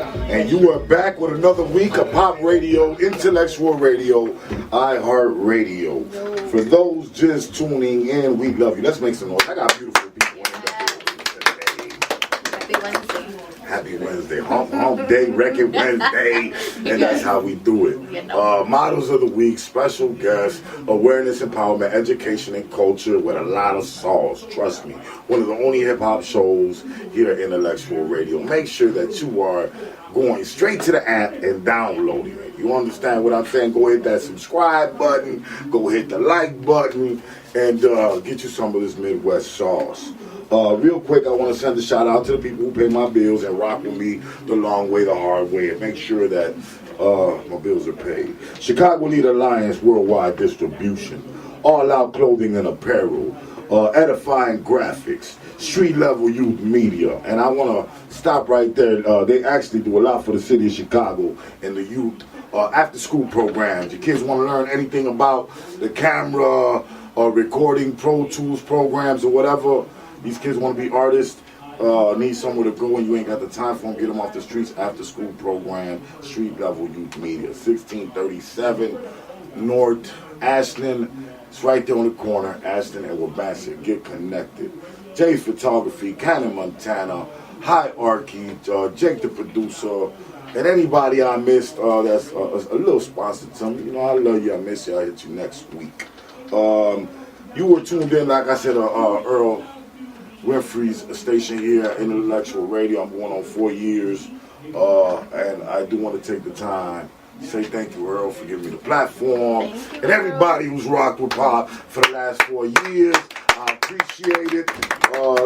And you are back with another week of pop radio, intellectual radio, iHeart Radio. For those just tuning in, we love you. Let's make some noise. I got beautiful people in the building today. Happy Wednesday. Happy Wednesday, hump day, record Wednesday, and that's how we do it. Models of the week, special guests, awareness, empowerment, education, and culture with a lot of sauce. Trust me, one of the only hip hop shows here at Intellectual Radio. Make sure that you are going straight to the app and downloading it. You understand what I'm saying? Go hit that subscribe button, go hit the like button, and get you some of this Midwest sauce. Real quick, I want to send a shout out to the people who pay my bills and rock with me the long way, the hard way, and make sure that my bills are paid. Chicago Lead Alliance Worldwide Distribution, All Out Clothing and Apparel, Edifying Graphics, Street Level Youth Media, and I want to stop right there. They actually do a lot for the city of Chicago and the youth after school programs. Your kids want to learn anything about the camera, recording, Pro Tools programs, or whatever. These kids want to be artists, need somewhere to go, and you ain't got the time for them. Get them off the streets after school program, Street Level Youth Media, 1637 North Ashland. It's right there on the corner, Ashland and Wabassett. Get connected. Jay Photography, Cannon Montana, Hierarchy, Jake the producer, and anybody I missed that's a little sponsor to me. You know, I love you. I miss you. I'll hit you next week. You were tuned in, like I said, Earl Winfrey's station here at Intellectual Radio. I'm going on 4 years, and I do want to take the time to say thank you, Earl, for giving me the platform, and everybody who's rocked with pop for the last 4 years. I appreciate it.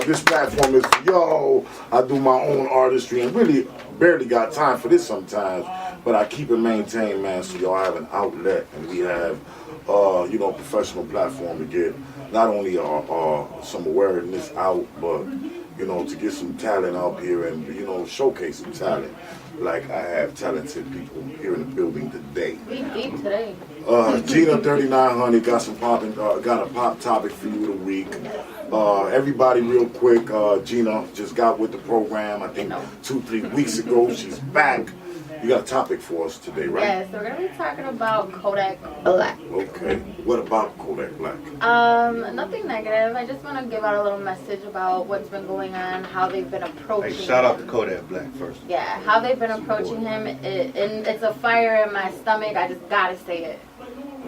This platform is for y'all. I do my own artistry and really barely got time for this sometimes, but I keep it maintained, man, so y'all have an outlet, and we have professional platform to get not only some awareness out, but, to get some talent up here and, showcase some talent. Like I have talented people here in the building today. We deep today. Gina 3900 got some popping, got a pop topic for you of the week. Everybody real quick, Gina just got with the program, I think 2-3 weeks ago. She's back. You got a topic for us today, right? Yes, we're going to be talking about Kodak Black. Okay. What about Kodak Black? Nothing negative. I just want to give out a little message about what's been going on, how they've been approaching him. Shout out to Kodak Black first. Yeah, how they've been approaching him. And it's a fire in my stomach. I just got to say it.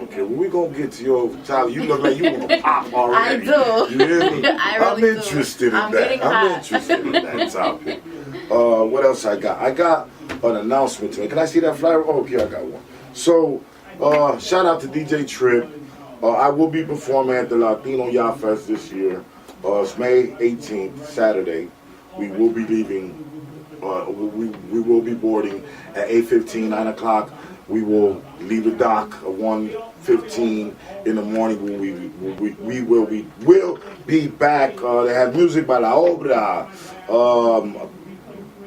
Okay, well, we're going to get to your topic. You look like you want to pop already. I do. You hear me? I'm interested in that. I'm interested in that topic. What else I got? I got an announcement today. Can I see that flyer? Oh, okay, I got one. So, shout out to DJ Trip. I will be performing at the Latino Yacht Fest this year. It's May 18th, Saturday. We will be leaving. We will be boarding at 8:15, 9 o'clock. We will leave the dock at 1:15 in the morning. We will be back. They have music by La Obra.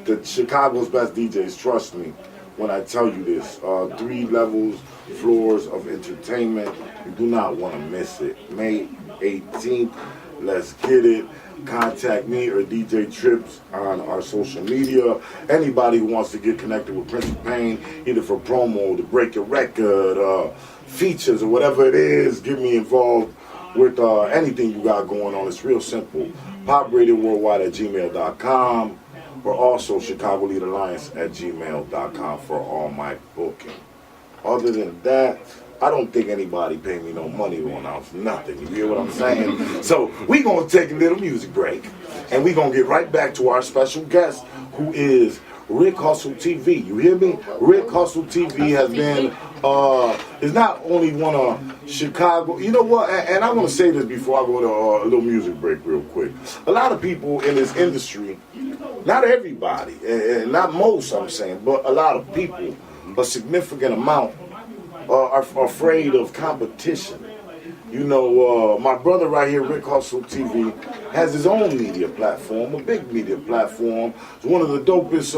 The Chicago's best DJs, trust me when I tell you this. 3 levels, floors of entertainment. You do not want to miss it. May 18th, let's get it. Contact me or DJ Trips on our social media. Anybody who wants to get connected with Prince of Pain, either for promo, to break your record, features, or whatever it is, get me involved with anything you got going on. It's real simple. PopRadioWorldwide@gmail.com. or also Chicago Lead Alliance @gmail.com for all my booking. Other than that, I don't think anybody pay me no money to announce nothing. You hear what I'm saying? So we're going to take a little music break, and we're going to get right back to our special guest, who is Rick HussellTv. You hear me? Rick HussellTv has been, is not only one of Chicago, you know what, and I want to say this before I go to a little music break real quick. A lot of people in this industry, not everybody, and not most I'm saying, but a lot of people, a significant amount, are afraid of competition. You know, my brother right here, Rick HussellTv, has his own media platform, a big media platform. It's one of the dopest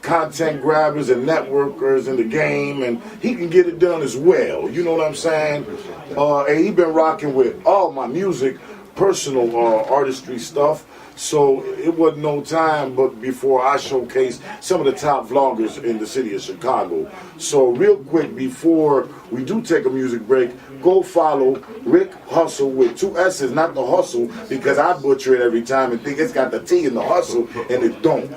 content grabbers and networkers in the game, and he can get it done as well. You know what I'm saying? And he been rocking with all my music personal artistry stuff. So it wasn't no time but before I showcased some of the top vloggers in the city of Chicago. So real quick, before we do take a music break, go follow Rick Hustle with 2 S's, not the hustle, because I butcher it every time and think it's got the T in the hustle, and it don't.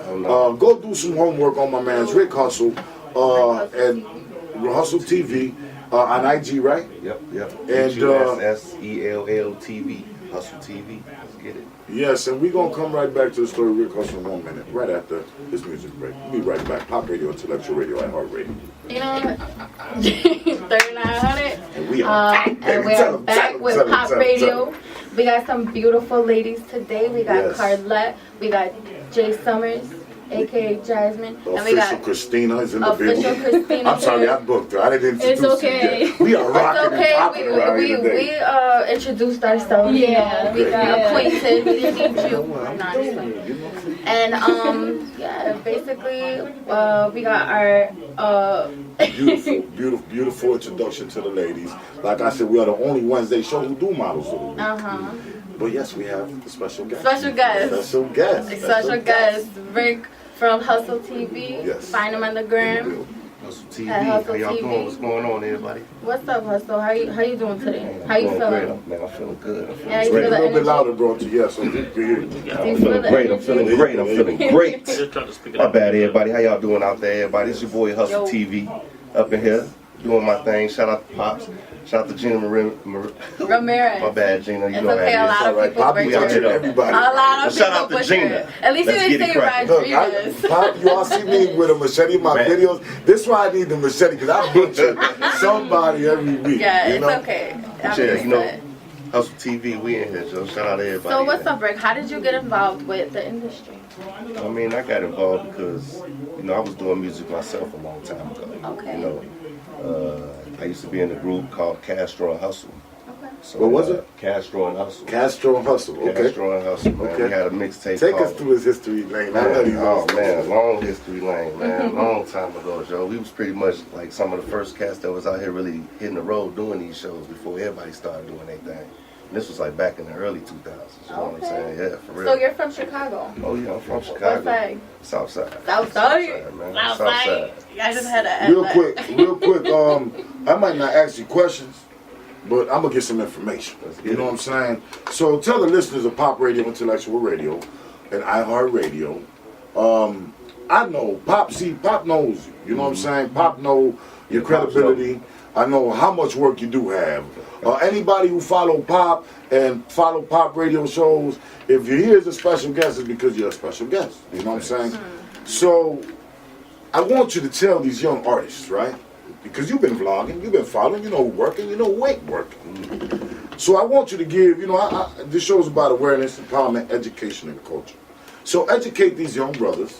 Go do some homework on my man's Rick Hustle and HussellTv on IG, right? Yep. And HussellTv, HussellTv. Let's get it. Yes, and we're going to come right back to the story of Rick Hustle in 1 minute, right after this music break. We'll be right back. Pop Radio, Intellectual Radio, iHeartRadio. You know, 3900. And we are back, and we're back with Pop Radio. We got some beautiful ladies today. We got Carlette. We got Jay Summers, a.k.a. Jasmine. The and we got Christina is in the official building. Christina. I'm sorry, I booked her. I didn't introduce It's okay. you yet. We are rocking and popping around here today. We introduced ourselves. Yeah. We got acquainted. We didn't need you. And basically, we got our beautiful introduction to the ladies. Like I said, we are the only Wednesday show who do models of the week. But yes, we have the special guest. Special guest, Rick from HussellTv. Yes. Find him on the gram. HussellTV. How y'all doing? What's going on, everybody? What's up, Hustle? How you doing today? How you feeling? Great. Man, I'm feeling good. Yeah, you Great. feel A the little bit energy? louder, bro. Yes, so we can hear you. I'm feeling great. I'm feeling great. My bad, everybody. How y'all doing out there, everybody? It's your boy HussellTV up in here doing my thing. Shout out to Pops. Shout out to Gina Ramirez. My bad, Gina. You It's know okay, a lot of people Poppy butcher butchered it. everybody. A lot of Shout people out to butcher Gina. it. At least Let's you get didn't it say cracking. Rodriguez. Look, Pop, you all see me with a machete in my videos. This is why I need the machete, because I butcher somebody every week. Yeah, you it's know? okay. Yeah, you know, HussellTV, we in here, Joe. Shout out to everybody. So what's up, Rick? How did you get involved with the industry? I mean, I got involved because, you know, I was doing music myself a long time ago. Okay. You know, I used to be in a group called Castro and Hustle. Okay. So, What was it? Castro and Hustle. Castro and Hustle, okay. Castro and Hustle, man. Okay. We had a mixtape Take called... us through his history lane. I know you Oh, man, long history lane, man. Long time ago, Joe. We was pretty much like some of the first cats that was out here really hitting the road doing these shows before everybody started doing their thing. And this was like back in the early 2000s, you know what I'm saying? Yeah, for real. So you're from Chicago? Oh, yeah, I'm from Chicago. What side? South side. South side? man. South South side. side. I just had to add Real that. quick, I might not ask you questions, but I'm going to get some information. You know what I'm saying? So tell the listeners of Pop Radio, Intellectual Radio, and iHeartRadio. I know Pop knows you. You know what I'm saying? Pop know your credibility. I know how much work you do have. Anybody who follow Pop and follow Pop radio shows, if you're here as a special guest, it's because you're a special guest. You know what I'm saying? So I want you to tell these young artists, right? Because you've been vlogging, you've been following, you know who working, you know who ain't working. So I want you to give, you know, this show's about awareness, empowerment, education, and culture. So educate these young brothers.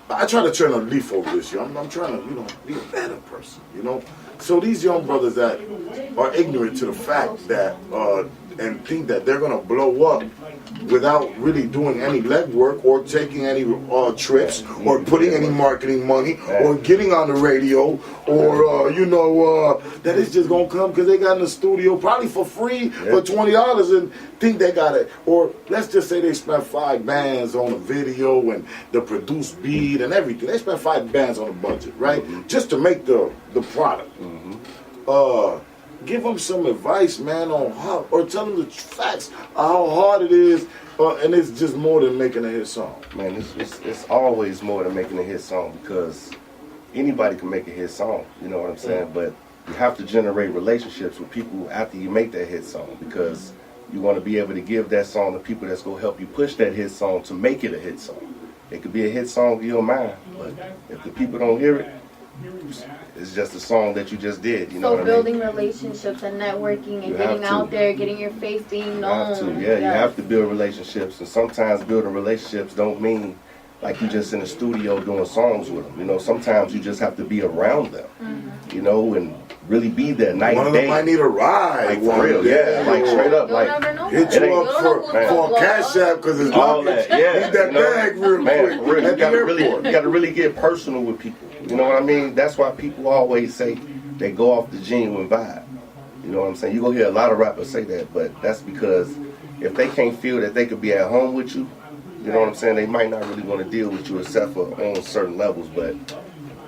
I try to turn a leaf over this year. I'm trying to, you know, be a better person, you know. So these young brothers that are ignorant to the fact that, and think that they're going to blow up without really doing any legwork or taking any trips or putting any marketing money or getting on the radio or, that it's just going to come because they got in the studio probably for free for $20 and think they got it. Or let's just say they spent 5 bands on a video and the produced beat and everything. They spent 5 bands on a budget, right? Just to make the product. Give them some advice, man, on how, or tell them the facts, how hard it is, and it's just more than making a hit song. Man, it's always more than making a hit song because anybody can make a hit song, you know what I'm saying? But you have to generate relationships with people after you make that hit song because you want to be able to give that song to people that's going to help you push that hit song to make it a hit song. It could be a hit song in your mind, but if the people don't hear it, it's just a song that you just did, you know what I mean? So building relationships and networking and getting out there, getting your face being known. You have to, you have to build relationships. And sometimes building relationships don't mean like you just in the studio doing songs with them. You know, sometimes you just have to be around them, you know, and really be there night One and of day. them might need a ride. Like for real, like straight up, You'll like never know hit that. you You'll up know who's for a gonna cash blow up. app because it's all luggage. that, yeah. Need that you know, bag real man, quick. for real, At you the gotta really get personal with people. You know what I mean? That's why people always say they go off the genuine vibe. You know what I'm saying? You gonna hear a lot of rappers say that, but that's because if they can't feel that they could be at home with you, you know what I'm saying, they might not really want to deal with you except for on certain levels. But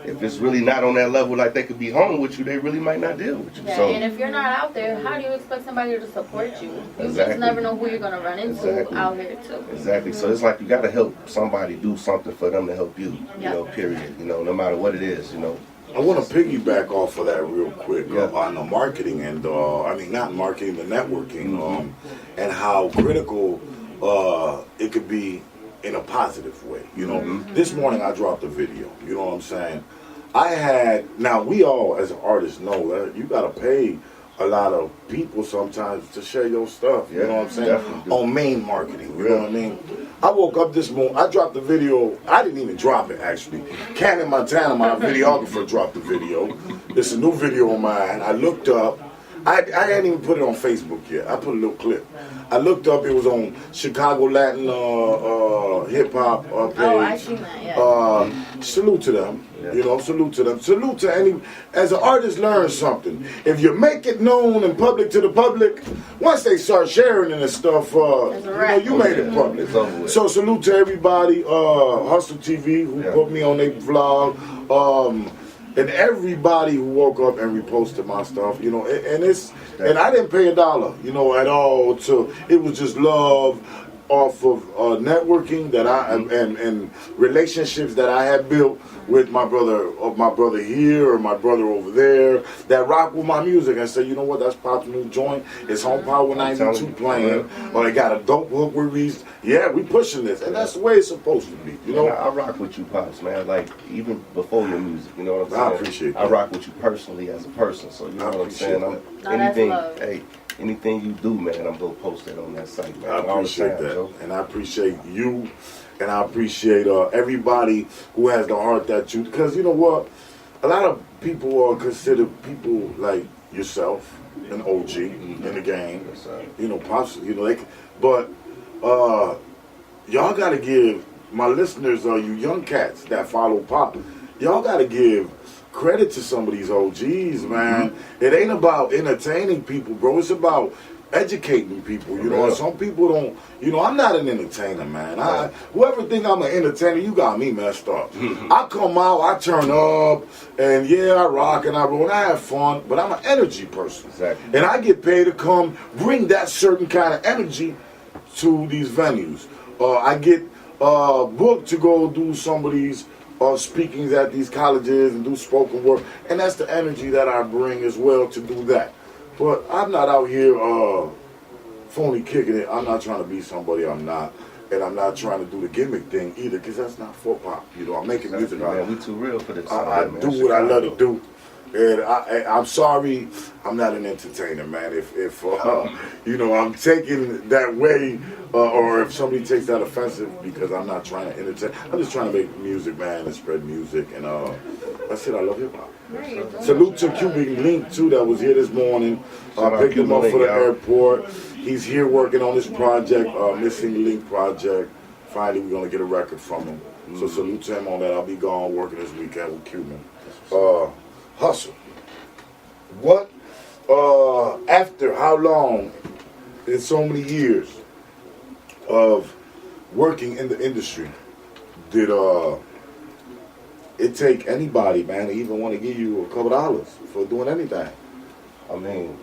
if it's really not on that level, like they could be home with you, they really might not deal with you. Yeah, so, and if you're not out there, how do you expect somebody to support you? You Exactly. just never know who you're going to run into out here, too. Exactly. So it's like you got to help somebody do something for them to help you, you know, period. You know, no matter what it is, you know. I want to piggyback off of that real quick on the marketing and, I mean, not marketing, the networking, and how critical it could be in a positive way. You know, this morning I dropped a video, you know what I'm saying? Now we all as artists know that you got to pay a lot of people sometimes to share your stuff, you know what I'm saying? On main marketing, you know what I mean? I woke up this morning, I dropped the video, I didn't even drop it actually. Cannon Montana, my videographer, dropped the video. It's a new video of mine. I looked up, I hadn't even put it on Facebook yet. I put a little clip. I looked up, it was on Chicago Latin hip hop page. Oh, I seen that, yeah. Salute to them. You know, salute to them. Salute to any, as an artist, learn something. If you make it known and public to the public, once they start sharing and stuff, you know, you made it public. So salute to everybody, HussellTv, who put me on their vlog, and everybody who woke up and reposted my stuff, you know, and I didn't pay $1, you know, at all. It was just love off of networking that and relationships that I had built with my brother here or my brother over there that rock with my music and say, you know what, that's Pop's new joint. It's Home Power 92 playing, or they got a dope hook where we pushing this, and that's the way it's supposed to be. You know, I rock with you, Pops, man. Like even before your music, you know what I'm saying? I appreciate that. I rock with you personally as a person, so you know what I'm saying. Anything you do, man, I'm gonna post that on that site, man. I appreciate that, and I appreciate you, and I appreciate everybody who has the heart that you. Because you know what, a lot of people are considered people like yourself, an OG in the game. You know, Pops. You know, but y'all got to give my listeners, you young cats that follow Pop, y'all got to give credit to some of these OGs, man. It ain't about entertaining people, bro. It's about educating people, you know. And some people don't, you know, I'm not an entertainer, man. Whoever think I'm an entertainer, you got me messed up. I come out, I turn up, and I rock and I roll, and I have fun, but I'm an energy person. Exactly. And I get paid to come bring that certain kind of energy to these venues. I get booked to go do some of these speakings at these colleges and do spoken word, and that's the energy that I bring as well to do that. But I'm not out here phony kicking it. I'm not trying to be somebody I'm not, and I'm not trying to do the gimmick thing either, because that's not for Pop. You know, I'm making music. Man, we too real for this. I do what I love to do. And I'm sorry, I'm not an entertainer, man. If you know, I'm taking that way, or if somebody takes that offensive, because I'm not trying to entertain. I'm just trying to make music, man, and spread music. And that's it. I love hip hop. Salute to Cuban Link too, that was here this morning. Picked him up for the airport. He's here working on this project, Missing Link project. Finally, we're gonna get a record from him. So salute to him on that. I'll be gone working this weekend with Cuban. Hustle. What, after how long, in so many years of working in the industry, did it take anybody, man, to even want to give you a couple dollars for doing anything? I mean,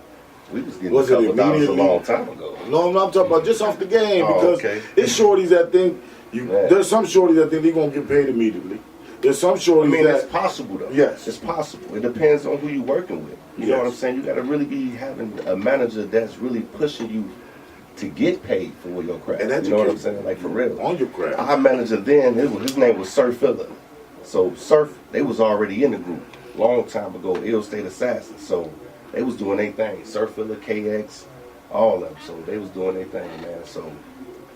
we was getting a couple dollars a long time ago. No, I'm talking about just off the game, because it's shorties that think, there's some shorties that think they're going to get paid immediately. There's some shorties that... it's possible, though. Yes. It's possible. It depends on who you're working with. You know what I'm saying? You got to really be having a manager that's really pushing you to get paid for your craft. And you know what I'm saying? Like, for real. On your craft. Our manager then, his name was Surf Filler. So, Surf, they was already in the group long time ago, Ill State Assassins. So, they was doing their thing. Surf Filler, KX, all of them. So, they was doing their thing, man. So,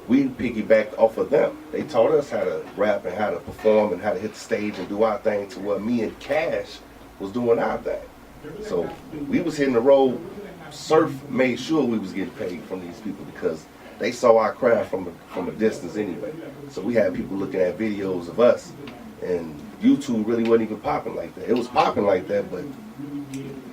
we piggybacked off of them. They taught us how to rap and how to perform and how to hit the stage and do our thing, to what me and Cash was doing our thing. So we was hitting the road. Surf made sure we was getting paid from these people, because they saw our craft from a distance anyway. So we had people looking at videos of us, and YouTube really wasn't even popping like that. It was popping like that, but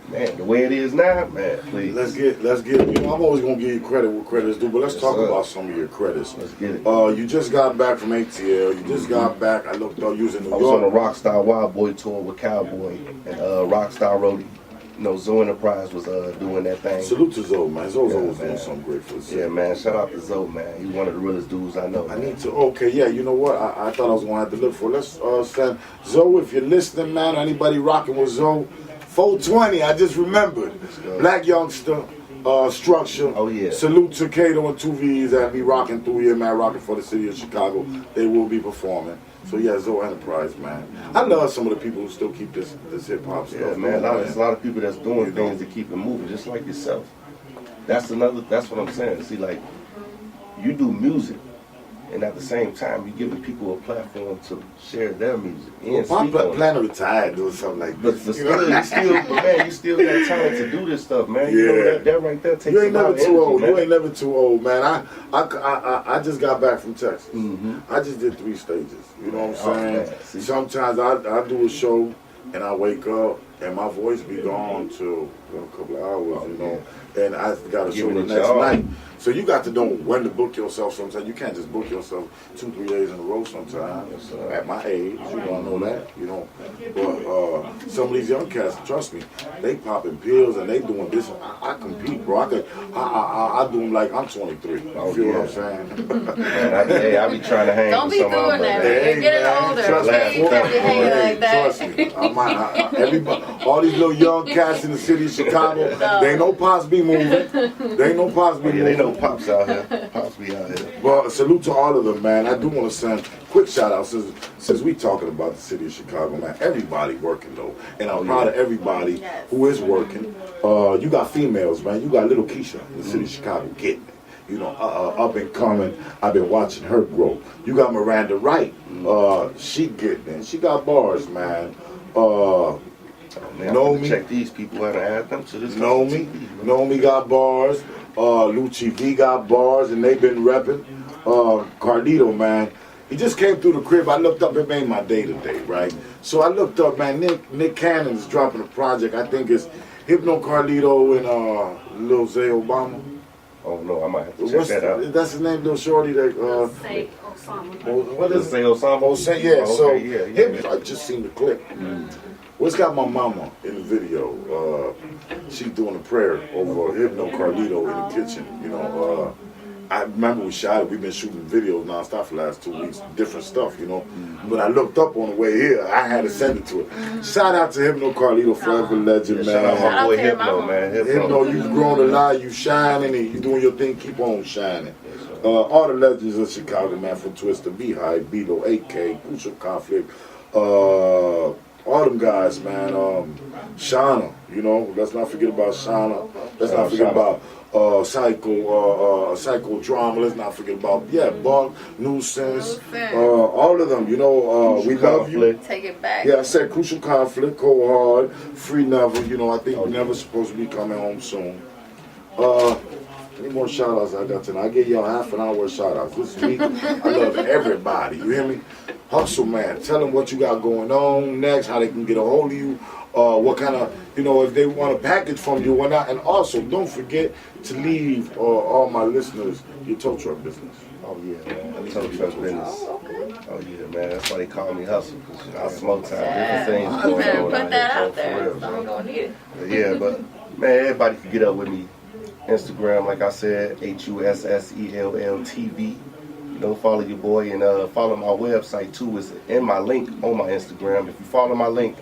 Man, the way it is now, man, please. Let's get. You know, I'm always gonna give you credit where credit's due, but let's talk about some of your credits. Let's get it. You just got back from ATL. You just got back. I looked up using New York. I was on a Rockstar Wild Boy tour with Cowboy and Rockstar Roadie. You know, Zoe Enterprise was doing that thing. Salute to Zoe, man. Zoe's always doing something great for us. Yeah, man. Shout out to Zoe, man. He's one of the realest dudes I know. I need to. Okay, yeah. You know what? I thought I was gonna have to look for. Let's send Zoe. If you're listening, man. Anybody rocking with Zoe? 420, I just remembered. Black Youngster, Structure. Oh, yeah. Salute to Kato and 2V's that be rocking through here, man, rocking for the city of Chicago. They will be performing. So, yeah, Zoe Enterprise, man. I love some of the people who still keep this hip-hop stuff. Yeah, man. There's a lot of people that's doing things to keep it moving, just like yourself. That's what I'm saying. See, like, you do music. And at the same time, you're giving people a platform to share their music. I'm planning to retire doing something like this. But you still got time to do this stuff, man. You know that right there takes You ain't never too old. Man. You ain't never too old, man. I just got back from Texas. Mm-hmm. I just did 3 stages. You know what I'm saying? Sometimes I do a show and I wake up and my voice be gone till a couple of hours, you know. And I got a show the next night. So you got to know when to book yourself sometimes. You can't just book yourself 2-3 days in a row sometimes. At my age, you don't know that, you know. But some of these young cats, trust me, they popping pills and they doing this. I compete, bro. I do them like I'm 23. You feel what I'm saying? Man, I be trying to hang Don't with be some doing of that, them. man. You're getting older. Trust Okay? You can't be hanging like that. Trust me. Everybody, all these little young cats in the city of Chicago, they ain't no Pops be moving. They ain't no Pops be moving. They know Pops out here. Pops be out here. Well, salute to all of them, man. I do want to send quick shout out since we talking about the city of Chicago, man. Everybody working though, and I'm proud of everybody who is working. You got females, man. You got little Keisha in the city of Chicago getting it. You know, up and coming. I've been watching her grow. You got Miranda Wright. She getting it. She got bars, man. Check these people out and add them to this. Nomi got bars. Lucci V got bars, and they've been repping. Carlito, man, he just came through the crib. I looked up, it made my day today, right? So I looked up, man, Nick Cannon is dropping a project. I think it's Hypno Carlito and Lil Zay Obama. Oh no, I might have to check that out. That's his name, Lil Shorty. That Say Osama. what is it? Say Osama. Yeah. So yeah. I just seen the clip. What's got my mama in the video? She's doing a prayer over Hypno Carlito in the kitchen. You know, I remember we shot it. We've been shooting videos nonstop for the last 2 weeks, different stuff, you know. But I looked up on the way here. I had to send it to her. Shout out to Hypno Carlito, forever legend, man. Shout out my boy Hypno, man. Hypno, you've grown a lot. You shining and you doing your thing. Keep on shining. All the legends of Chicago, man, from Twister, Beehive, Beto, AK, Crucial Conflict. All them guys, man. Shauna, you know, let's not forget about Shauna. Let's not forget about Psychodrama. Let's not forget about Bug, Nuisance. All of them, you know. We love you. Take it back. Yeah, I said Crucial Conflict, Cold Hard, Free Never. You know, I think we never supposed to be coming home soon. Any more shout outs I got tonight? I give y'all half an hour of shout outs this week. I love everybody. You hear me? Hustle, man. Tell them what you got going on next, how they can get a hold of you, what kind of, you know, if they want a package from you or not. And also, don't forget to leave all my listeners your tow truck business. Oh, yeah, man. Tow truck business. Oh, yeah, man. That's why they call me Hustle, because I smoke time. Different things going on. Put that out there. I'm going to need it. Yeah, but, man, everybody can get up with me. Instagram, like I said, HussellTv. You know, follow your boy and follow my website too. It's in my link on my Instagram. If you follow my link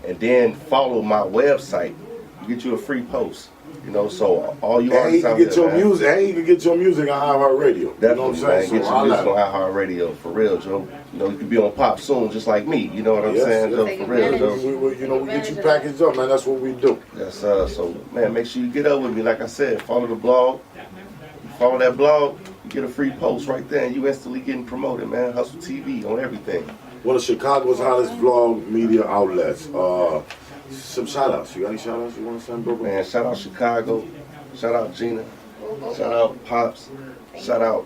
and then follow my website, you get you a free post. You know, so all you artists out there, music, and you can get your music on iHeartRadio. Definitely, you know what I'm saying? man. Get your music on iHeartRadio, for real, Joe. You know, you could be on Pop soon, just like me. You know what I'm saying, Joe? For real, Joe. We get you packaged up, man. That's what we do. Yes, so, man, make sure you get up with me. Like I said, follow the blog. You follow that blog, you get a free post right there, and you instantly getting promoted, man. HussellTv on everything. One of Chicago's hottest vlog media outlets. Some shout outs. You got any shout outs you want to send, bro? Man, shout out Chicago. Shout out Gina. Shout out Pops. Shout out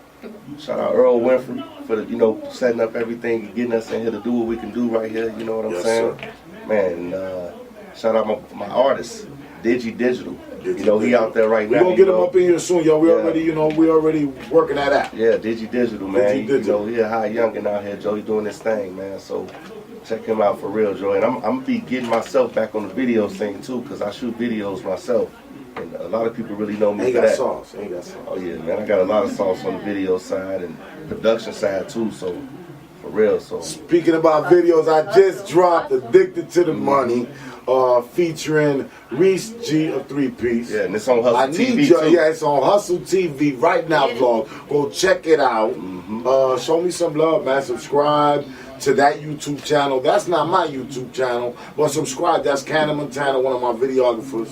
Earl Winfrey for the, you know, setting up everything and getting us in here to do what we can do right here. You know what I'm saying? Sir. Man, shout out my artists. Digital. You know, he out there right now. We're gonna get him up in here soon, y'all. We already working that out. Yeah, Digital, man. You know, he a high youngin' out here, Joe. He doing his thing, man. So check him out for real, Joe. And I'm gonna be getting myself back on the video thing too, cause I shoot videos myself. And a lot of people really know me for that. Ain't got sauce. Oh yeah, man. I got a lot of sauce on the video side and production side too, so for real. So speaking about videos, I just dropped Addicted to the Money. Featuring Reese G, a 3-piece. Yeah, and it's on HussellTv too. Yeah, it's on HussellTV right now, vlog. Go check it out. Show me some love, man. Subscribe to that YouTube channel. That's not my YouTube channel, but subscribe. That's Cannon Montana, one of my videographers.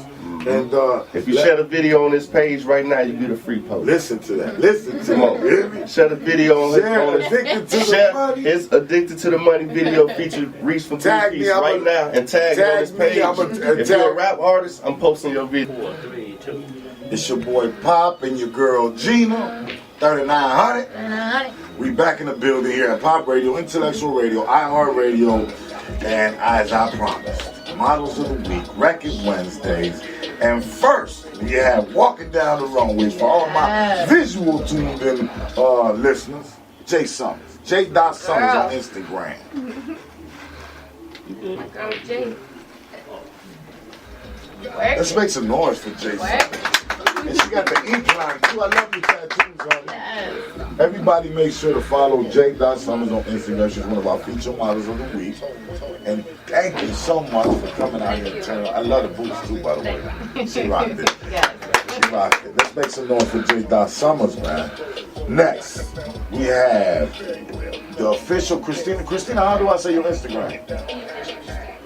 And if you share the video on this page right now, you get a free post. Listen to that. Listen to it. Share the video on Addicted to the Money. It's Addicted to the Money video featured Reese from 3-piece right now and tag on this page. If you're a rap artist, I'm posting your video. It's your boy Pop and your girl Gina, 3900. We back in the building here at Pop Radio, Intellectual Radio, iHeart Radio, and as I promised, Models of the Week, Record Wednesdays, and first we have Walking Down the Runway for all my visual tuned in listeners, Jay Summers, J.Summers on Instagram. My girl Jay. Let's make some noise for Jay Summers. And she got the ink line too. I love your tattoos on it. Yes. Everybody make sure to follow J.Summers on Instagram. She's one of our feature models of the week. And thank you so much for coming out here and turning. I love the boots too, by the way. She rocked it. She rocked it. Let's make some noise for J.Summers, man. Next, we have the official Christina. Christina, how do I say your Instagram?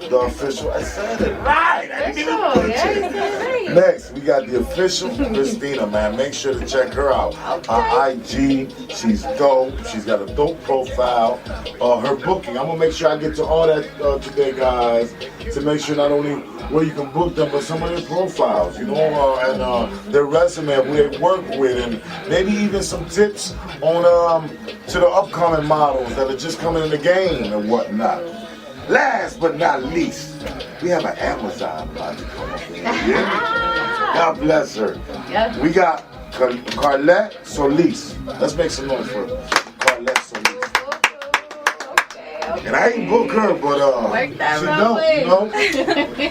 The official, I said it right. I didn't even right. Next, we got the official Christina, man. Make sure to check her out. Her IG, she's dope. She's got a dope profile. Her booking, I'm gonna make sure I get to all that today, guys, to make sure not only where you can book them, but some of their profiles, you know, and their resume, who they work with, and maybe even some tips on to the upcoming models that are just coming in the game and whatnot. Last but not least, we have an Amazon about to come up in here. Yeah? God bless her. Yeah. We got Carlette Solis. Let's make some noise for Carlette Solis. Okay. And I ain't book her, but she don't, you know.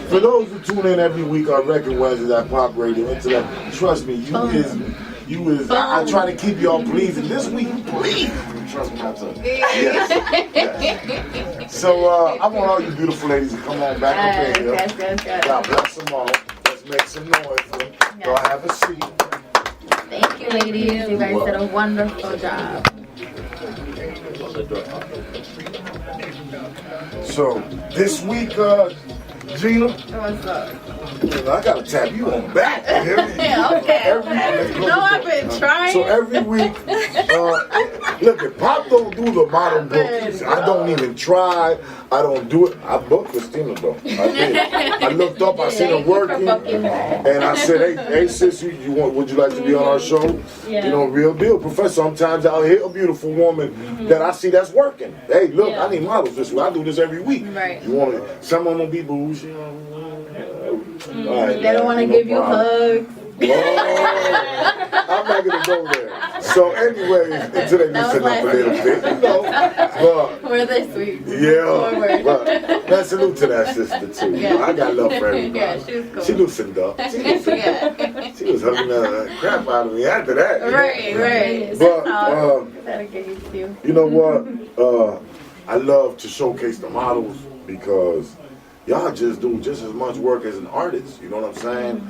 For those who tune in every week on Record Wednesdays at Pop Radio, Intellect, trust me, you is. I try to keep y'all pleasing. This week, please. Trust me, that's yes. So I want all you beautiful ladies to come on back up in here. Yes. God bless them all. Let's make some noise for them. Y'all have a seat. Thank you, ladies. You guys did a wonderful job. So this week, Gina. What's up? I gotta tap you on back. Okay. I've been trying. So every week, look, if Pop don't do the model bookings, I don't even try. I don't do it. I booked Christina though. I did. I looked up, I seen her working, and I said, "Hey, sis, would you like to be on our show?" Yeah. You know, real deal, Professor. Sometimes I'll hit a beautiful woman that I see that's working. Hey, look, I need models this week. I do this every week. Right. You want to? Some of them will be bougie. You know. Right, they don't want to give you hugs. I'm not gonna go there. So, anyways, until they loosen up a little bit, you know. Were they sweet? Yeah. But salute to that sister too. You know, I got love for everybody. Yeah, she was cool. She loosened up. She was hugging the crap out of me after that. Right. But you know what? I love to showcase the models because y'all just do just as much work as an artist. You know what I'm saying?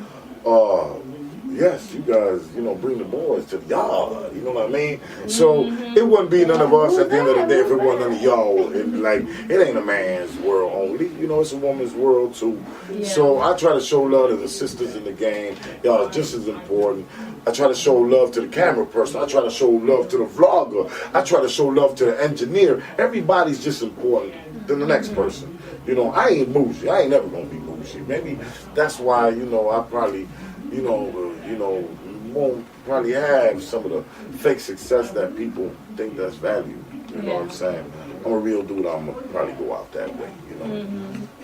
Yes, you guys, you know, bring the boys to the yard. You know what I mean? So it wouldn't be none of us at the end of the day if it wasn't none of y'all. It ain't a man's world only. You know, it's a woman's world too. Yeah. So I try to show love to the sisters in the game. Y'all are just as important. I try to show love to the camera person. I try to show love to the vlogger. I try to show love to the engineer. Everybody's just important than the next person. You know, I ain't bougie. I ain't never gonna be bougie. Maybe that's why, you know, I probably, you know, won't probably have some of the fake success that people think that's valued. You know what I'm saying? I'm a real dude. I'm gonna probably go out that way. You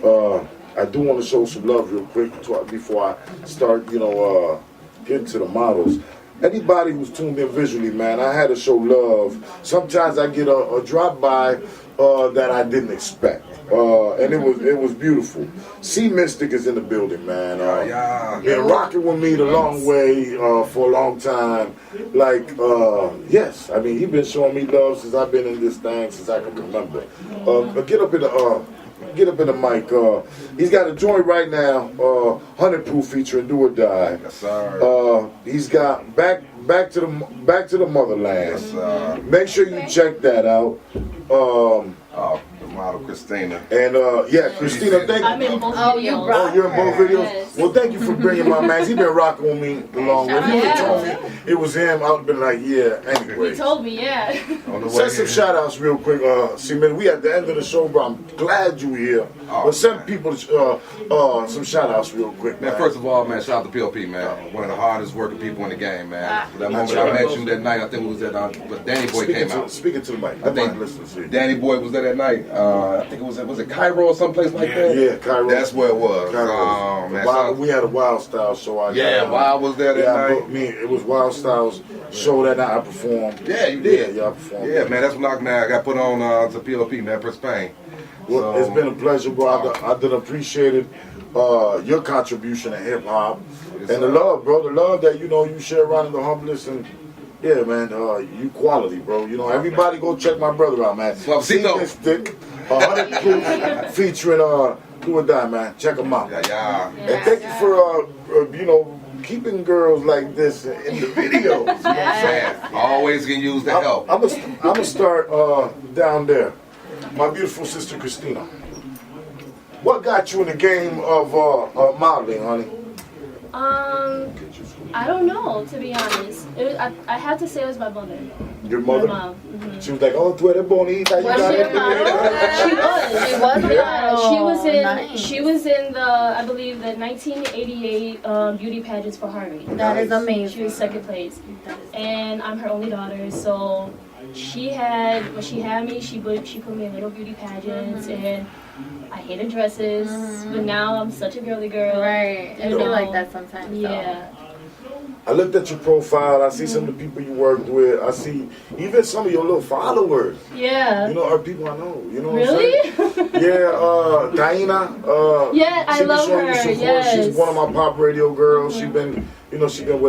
know. I do want to show some love real quick before I start, getting to the models. Anybody who's tuned in visually, man, I had to show love. Sometimes I get a drop by that I didn't expect, and it was beautiful. C Mystic is in the building, man. Been rocking with me the long way for a long time. Like, yes, I mean, he been showing me love since I've been in this thing since I can remember. Get up in the mic. He's got a joint right now, 100 Proof featuring Do or Die. Yes, sir. He's got back to the motherland. Yes, sir. Make sure you check that out. The model Christina. And Christina, thank you. I'm in both videos. You're in both videos? Yes. Well, thank you for bringing my man. He's been rocking with me the long way. If you would told me it was him, I would have been like, yeah, anyway. He told me, yeah. Send some shout outs real quick. See, man, we at the end of the show, but I'm glad you here. But send people some shout outs real quick, man. Man, first of all, man, shout out to PLP, man. One of the hardest working people in the game, man. That moment I met you that night, I think it was at, but Danny Boy came out. Speaking to the mic. I think Danny Boy was there that night. I think was it Cairo or someplace like that? Yeah, Cairo. That's where it was. Cairo. Man, we had a Wild Style show. Wild was there that night. It was Wild Styles show that night I performed. Yeah, you did. Yeah, I performed. Yeah, man, that's when I got put on to PLP, man, for Spain. Well, it's been a pleasure, bro. I did appreciate your contribution to hip hop and the love, bro. The love that you share around in the humblest and. Yeah, man, you quality, bro. Everybody go check my brother out, man. See this stick, 100 Proof featuring Do or Die, man. Check him out. Yeah. And thank you for keeping girls like this in the videos. You know what I'm saying? Always can use the help. I'm gonna start down there. My beautiful sister Christina. What got you in the game of modeling, honey? I don't know, to be honest. I have to say it was my mother. Your mother? My mom. Mm-hmm. She was like, "Oh, tú eres bonita." She was in the, I believe, the 1988 beauty pageants for Harvey. That is amazing. She was second place, and I'm her only daughter. So when she had me, she put me in little beauty pageants, and I hated dresses, but now I'm such a girly girl. Right, I feel like that sometimes. Yeah. I looked at your profile. I see some of the people you worked with. I see even some of your little followers. Yeah. Are people I know. You know really? what I'm saying? Yeah, Taina. Yeah, I love her. Yes. She's one of my pop radio girls. She's been, with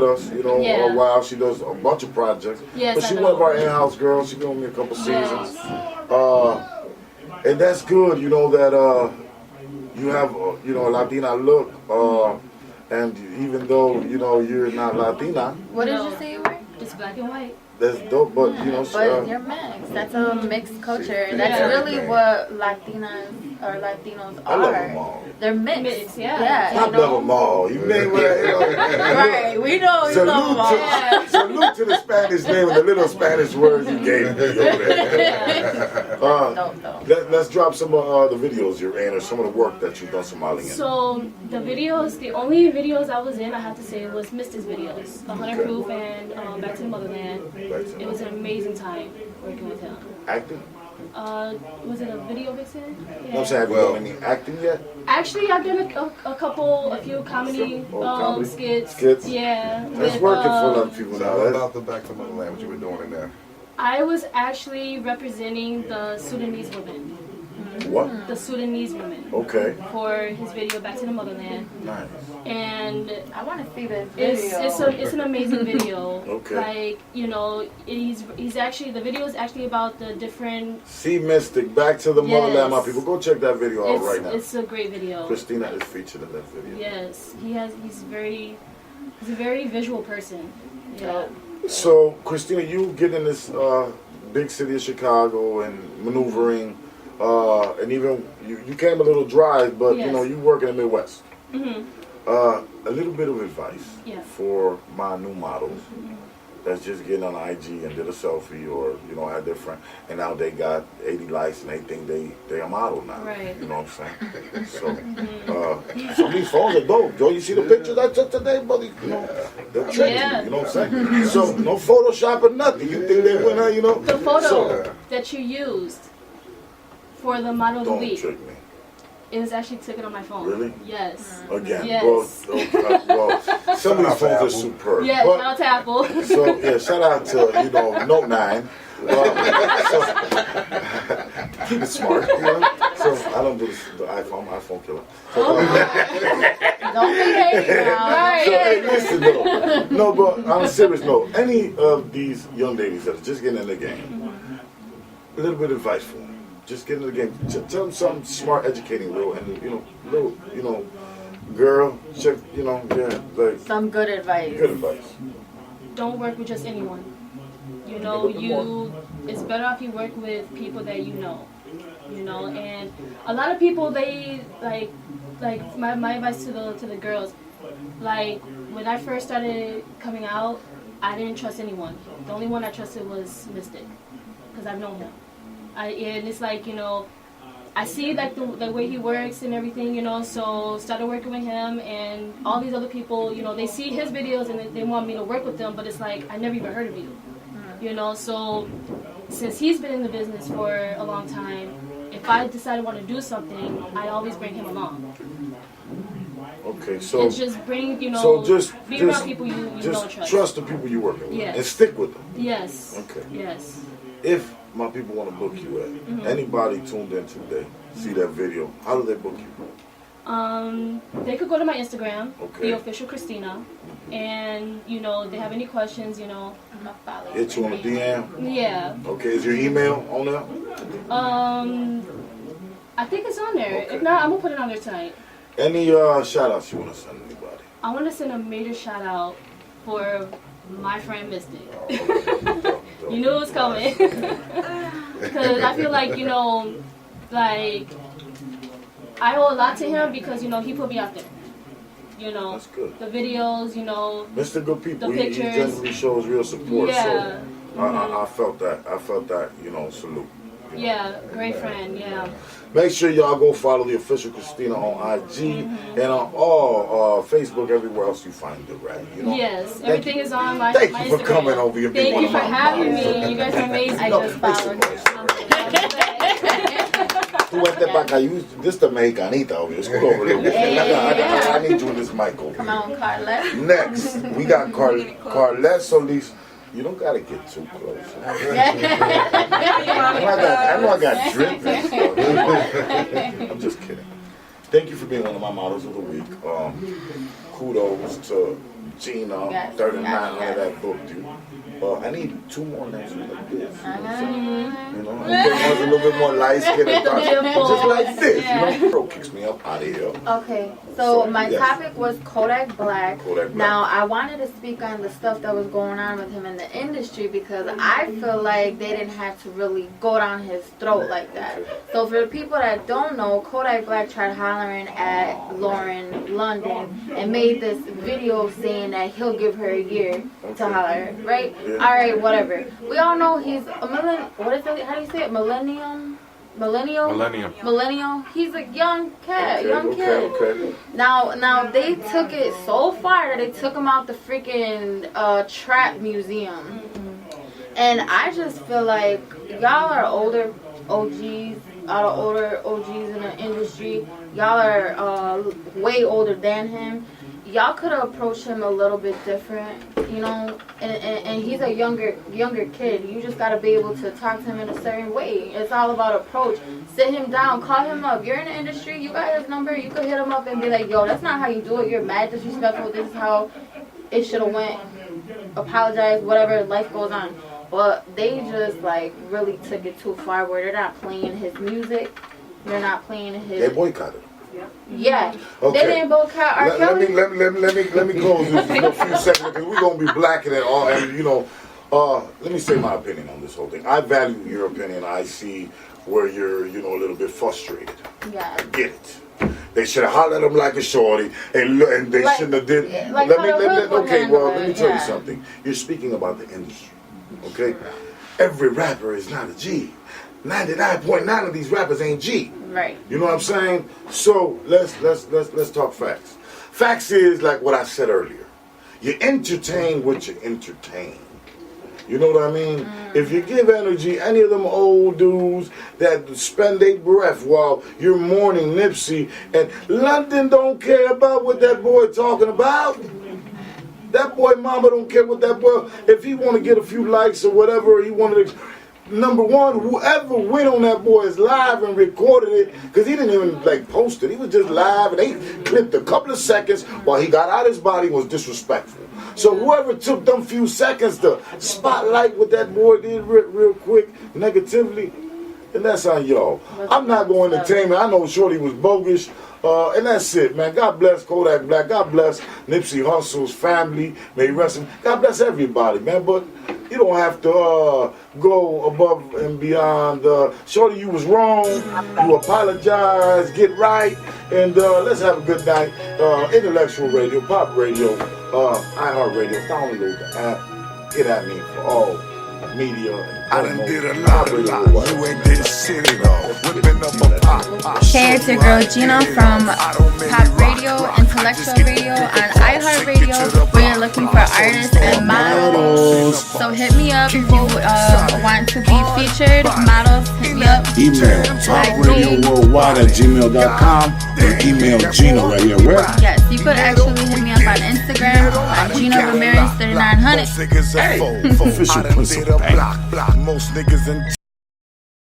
us, a while. She does a bunch of projects. Yes, but she's one of our in-house girls. She's been with me a couple seasons. And that's good, that you have, a Latina look. And even though, you're not Latina. What did you say you were? Just black and white. That's dope, but, But you're mixed. That's a mixed culture. That's really what Latinas or Latinos are. I love them all. They're mixed. Yeah. I love them all. You mean right, we know you love them all. Salute to the Spanish name and the little Spanish words you gave me. Let's drop some of the videos you're in or some of the work that you've done some modeling in. So the only videos I was in, I have to say, was Mr.'s videos. 100 Proof and Back to the Motherland. It was an amazing time working with him. Acting? Was it a video vixen? Yeah. I'm saying, have you done any acting yet? Actually, I've done a few comedy skits. Skits? Yeah. That's working for a lot of people now. What about the Back to Motherland, what you were doing in there? I was actually representing the Sudanese women. What? The Sudanese women. Okay. For his video Back to the Motherland. Nice. And I want to see this video. It's an amazing video. Okay. Like, he's actually, the video is actually about the different. See Mystic, Back to the Motherland, my people. Go check that video out right now. It's a great video. Christina is featured in that video. Yes, he's a very visual person. Yeah. So Christina, you get in this big city of Chicago and maneuvering. And even you came a little dry, but you work in the Midwest. A little bit of advice for my new models that's just getting on IG and did a selfie or had their friend, and now they got 80 likes and they think they a model now. Right. You know what I'm saying? So some of these phones are dope. Joe, you see the pictures I took today, buddy? They're trendy. You know what I'm saying? So no Photoshop or nothing. You think they went out? The photo that you used for the model of the week. Don't trick me. It was actually taken on my phone. Really? Yes. Again. Yes. Well, some of these phones are superb. Yeah, But, shout out to Apple. so, yeah, shout out to, Note 9. Keep it smart, So, I don't do the iPhone killer. So, Don't be hating now. Right. So, hey, listen, though. No, but on a serious note, any of these young ladies that are just getting in the game, a little bit of advice for them. Just get in the game. Tell them something smart, educating, real, and girl, check, like some good advice. Good advice. Don't work with just anyone. It's better if you work with people that you know. And a lot of people, they like my advice to the girls, like when I first started coming out, I didn't trust anyone. The only one I trusted was Mystic, because I've known him. And it's like, I see like the way he works and everything, so started working with him, and all these other people, they see his videos and they want me to work with them, but it's like, I never even heard of you, so since he's been in the business for a long time, if I decide I want to do something, I always bring him along. Okay, so and just bring, be around people you know and trust. Trust the people you're working with, yes. And stick with them. Yes. Okay. Yes. If my people want to book you at anybody tuned in today, see that video, how do they book you? They could go to my Instagram, okay. The Official Christina, and they have any questions, I'm gonna follow Hit you on a DM. Yeah. Okay, is your email on there? I think it's on there. Okay. If not, I'm gonna put it on there tonight. Any shout outs you want to send anybody? I want to send a major shout out for my friend Mystic. You knew it was coming. Because I feel like, I owe a lot to him because, he put me out there. That's good. The videos, Mr. Good People, the pictures. He generally shows real support. Yeah. So I felt that. Salute. Yeah, great friend, yeah. Make sure y'all go follow the Official Christina on IG and on all Facebook, everywhere else you find it, right? Yes, everything is on my Thank my you for Instagram. coming over here. Thank you for having me. You guys are amazing. I just followed Tú vete pa' acá. This the Mexicanita over here. Scoot over a little bit. I need you in this mic over. Come on, Carlette. Next, we got Carlette Solis. You don't gotta get too close. I know I got drip and stuff. I'm just kidding. Thank you for being one of my models of the week. Kudos to Gina, 3900 that book, dude. I need 2 more names like this. A little bit more light skin and dark. Just like this. Girl kicks me up out of here. Okay, so my topic was Kodak Black. Now, I wanted to speak on the stuff that was going on with him in the industry because I feel like they didn't have to really go down his throat like that. So for the people that don't know, Kodak Black tried hollering at Lauren London and made this video saying that he'll give her a year to holler, right? Yeah. All right, whatever. We all know he's a what is it? How do you say it? Millennial. He's a young cat, kid. Okay. Now they took it so far that they took him out the freaking trap museum, and I just feel like y'all are older OGs. Out of older OGs in the industry, y'all are way older than him. Y'all could have approached him a little bit different, and he's a younger kid. You just got to be able to talk to him in a certain way. It's all about approach. Sit him down, call him up. You're in the industry, you got his number, you could hit him up and be like, yo, that's not how you do it. You're mad disrespectful. This is how it should have went. Apologize, whatever, life goes on. But they just really took it too far where they're not playing his music. They're not playing his... They boycotted. Yeah. Okay. They didn't boycott R. Kelly. Let me close this in a few seconds because we're gonna be blacking it all. And let me say my opinion on this whole thing. I value your opinion. I see where you're a little bit frustrated. Yeah. I get it. They should have hollered at him like a shorty, and they shouldn't have did. Let me tell you something. You're speaking about the industry, okay? Every rapper is not a G. 99.9 of these rappers ain't G. Right. You know what I'm saying? So let's talk facts. Facts is like what I said earlier. You entertain what you entertain. You know what I mean? if you give energy, any of them old dudes that spend their breath while you're mourning Nipsey, and London don't care about what that boy talking about. That boy mama don't care what that boy, if he want to get a few likes or whatever, he wanted to, number one, whoever went on that boy's live and recorded it, because he didn't even like post it, he was just live and they clipped a couple of seconds while he got out his body and was disrespectful. So whoever took them few seconds to spotlight what that boy did real quick, negatively, and that's on y'all. I'm not going to entertain him. I know Shorty was bogus. And that's it, man. God bless Kodak Black. God bless Nipsey Hussle's family. May he rest in. God bless everybody, man. But you don't have to go above and beyond. Shorty, you was wrong. You apologize. Get right. And let's have a good night. Intellectual radio, pop radio, iHeartRadio. Download the app. Get at me for all media. I done did a lot. You ain't did shit at all. Whipping up a pop. Hey, it's your girl Gina from Pop Radio, Intellectual Radio on iHeartRadio, where you're looking for artists and models. So hit me up if you want to be featured. Models, hit me up. Email popradioworldwide@gmail.com or email Gina right here. Where? Yes, you could actually hit me up on Instagram on Gina Ramirez 3900. Official principal. Most niggas in